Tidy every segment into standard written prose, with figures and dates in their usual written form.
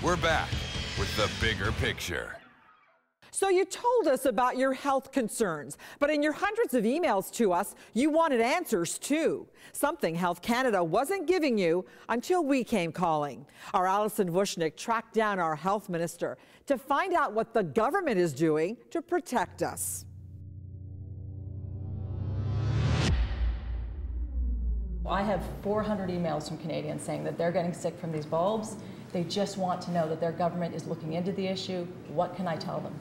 We're back with the bigger picture. So you told us about your health concerns, but in your hundreds of emails to us, you wanted answers too. Something Health Canada wasn't giving you until we came calling. Our Alison Vushnick tracked down our health minister to find out what the government is doing to protect us. I have 400 emails from Canadians saying that they're getting sick from these bulbs. They just want to know that their government is looking into the issue. What can I tell them?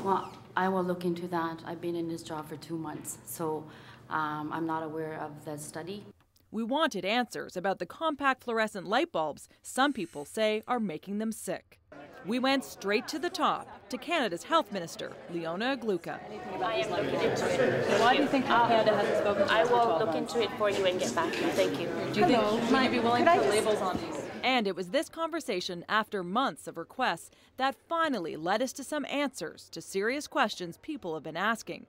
Well, I will look into that. I've been in this job for 2 months, so I'm not aware of the study. We wanted answers about the compact fluorescent light bulbs some people say are making them sick. We went straight to the top, to Canada's Health Minister, Leona Agluka. I am looking into it. Why do you think Canada hasn't spoken to I us for will 12 look months? into it for you and get back to you. Thank you. Do you think might be willing to put labels on these? And it was this conversation, after months of requests, that finally led us to some answers to serious questions people have been asking.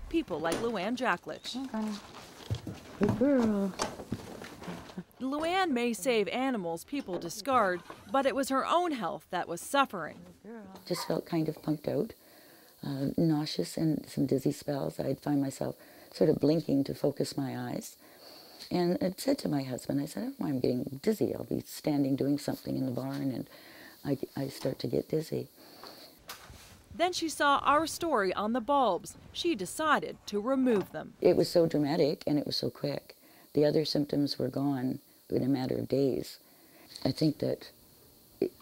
People like Luann Jacklich. Good girl. Luann may save animals people discard, but it was her own health that was suffering. Just felt kind of punked out, nauseous and some dizzy spells. I'd find myself sort of blinking to focus my eyes. And I said to my husband, I said, oh, I'm getting dizzy. I'll be standing doing something in the barn and I start to get dizzy. Then she saw our story on the bulbs. She decided to remove them. It was so dramatic and it was so quick. The other symptoms were gone in a matter of days. I think that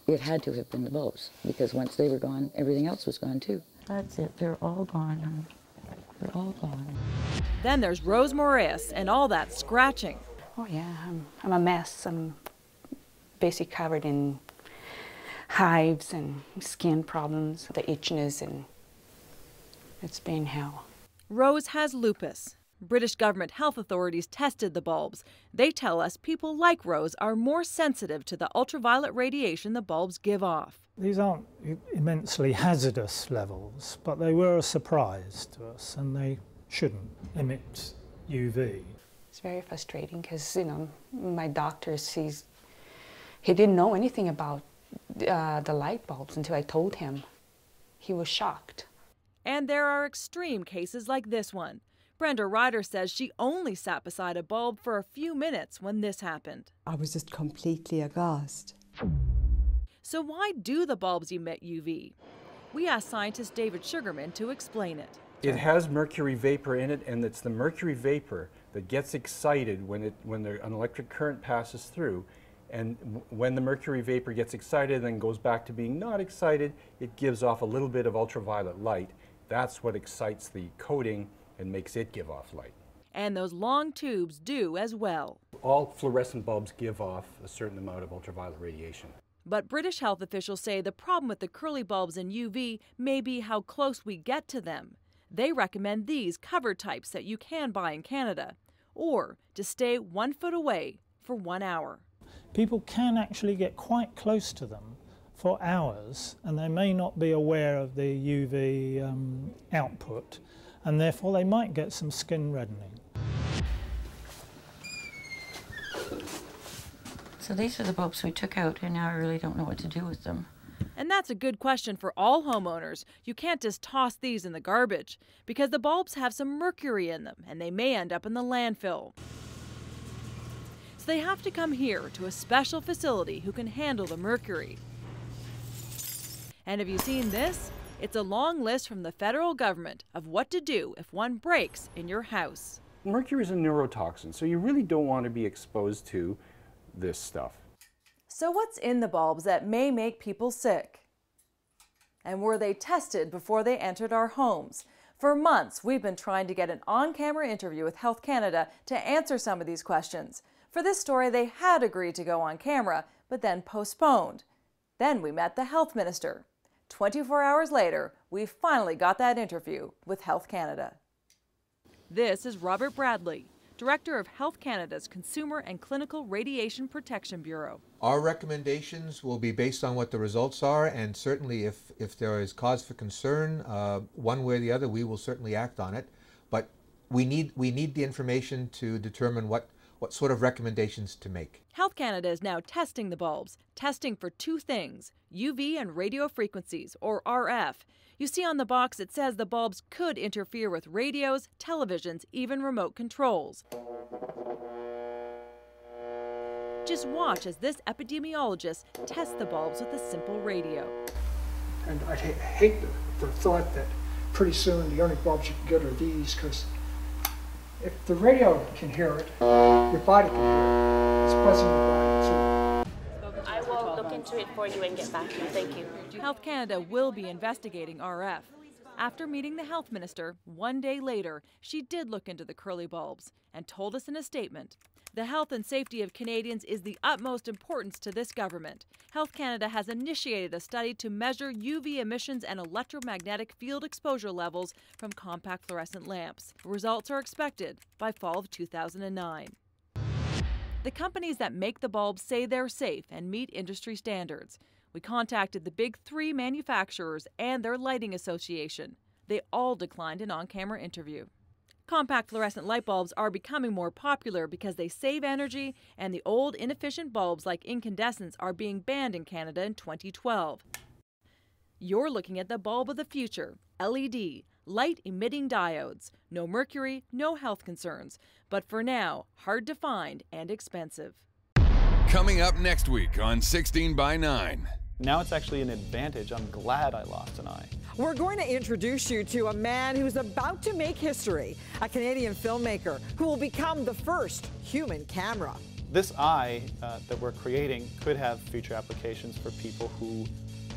it had to have been the bulbs, because once they were gone, everything else was gone too. That's it, they're all gone. They're all gone. Then there's Rose Moraes and all that scratching. Oh yeah, I'm a mess. I'm basically covered in hives and skin problems, the itchiness, and it's been hell. Rose has lupus. British government health authorities tested the bulbs. They tell us people like Rose are more sensitive to the ultraviolet radiation the bulbs give off. These aren't immensely hazardous levels, but they were a surprise to us, and they shouldn't emit UV. It's very frustrating because, you know, my doctor sees, he didn't know anything about the light bulbs until I told him. He was shocked. And there are extreme cases like this one. Brenda Ryder says she only sat beside a bulb for a few minutes when this happened. I was just completely aghast. So why do the bulbs emit UV? We asked scientist David Sugarman to explain it. It has mercury vapor in it, and it's the mercury vapor that gets excited when an electric current passes through. And when the mercury vapor gets excited and then goes back to being not excited, it gives off a little bit of ultraviolet light. That's what excites the coating and makes it give off light. And those long tubes do as well. All fluorescent bulbs give off a certain amount of ultraviolet radiation. But British health officials say the problem with the curly bulbs and UV may be how close we get to them. They recommend these covered types that you can buy in Canada, or to stay 1 foot away for 1 hour. People can actually get quite close to them for hours, and they may not be aware of the UV output, and therefore they might get some skin reddening. So these are the bulbs we took out, and now I really don't know what to do with them. And that's a good question for all homeowners. You can't just toss these in the garbage, because the bulbs have some mercury in them, and they may end up in the landfill. So they have to come here to a special facility who can handle the mercury. And have you seen this? It's a long list from the federal government of what to do if one breaks in your house. Mercury is a neurotoxin, so you really don't want to be exposed to this stuff. So what's in the bulbs that may make people sick? And were they tested before they entered our homes? For months, we've been trying to get an on-camera interview with Health Canada to answer some of these questions. For this story, they had agreed to go on camera, but then postponed. Then we met the health minister. 24 hours later, we finally got that interview with Health Canada. This is Robert Bradley, Director of Health Canada's Consumer and Clinical Radiation Protection Bureau. Our recommendations will be based on what the results are, and certainly if there is cause for concern, one way or the other, we will certainly act on it. But we need the information to determine what what sort of recommendations to make. Health Canada is now testing the bulbs, testing for two things, UV and radio frequencies, or RF. You see on the box it says the bulbs could interfere with radios, televisions, even remote controls. Just watch as this epidemiologist tests the bulbs with a simple radio. And I hate the thought that pretty soon the only bulbs you can get are these, because if the radio can hear it, your body can hear it. It's buzzing your body too. I will look into it for you and get back to you. Thank you. Health Canada will be investigating RF. After meeting the health minister, one day later, she did look into the curly bulbs and told us in a statement, "The health and safety of Canadians is the utmost importance to this government. Health Canada has initiated a study to measure UV emissions and electromagnetic field exposure levels from compact fluorescent lamps. Results are expected by fall of 2009. The companies that make the bulbs say they're safe and meet industry standards. We contacted the big three manufacturers and their lighting association. They all declined an on-camera interview. Compact fluorescent light bulbs are becoming more popular because they save energy, and the old inefficient bulbs like incandescents are being banned in Canada in 2012. You're looking at the bulb of the future, LED, light-emitting diodes. No mercury, no health concerns. But for now, hard to find and expensive. Coming up next week on 16 by 9. Now it's actually an advantage. I'm glad I lost an eye. We're going to introduce you to a man who's about to make history, a Canadian filmmaker who will become the first human camera. This eye that we're creating could have future applications for people who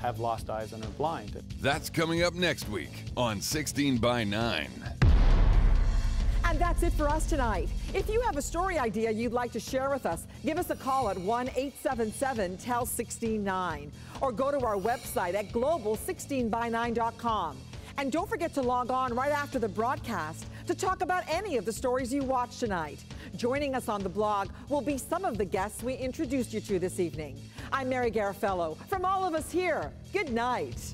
have lost eyes and are blind. That's coming up next week on 16 by 9. And that's it for us tonight. If you have a story idea you'd like to share with us, give us a call at 1-877-TEL-169 or go to our website at global16by9.com. And don't forget to log on right after the broadcast to talk about any of the stories you watched tonight. Joining us on the blog will be some of the guests we introduced you to this evening. I'm Mary Garafello. From all of us here, good night.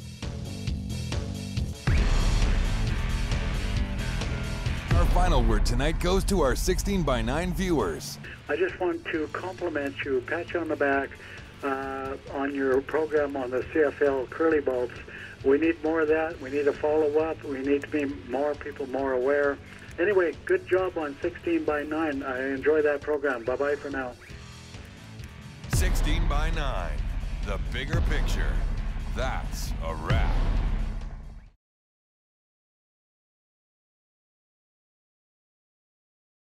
Our final word tonight goes to our 16 by 9 viewers. I just want to compliment you, pat you on the back on your program on the CFL curly bulbs. We need more of that. We need a follow-up. We need to be more people more aware. Anyway, good job on 16 by 9. I enjoy that program. Bye-bye for now. 16 by 9, the bigger picture. That's a wrap.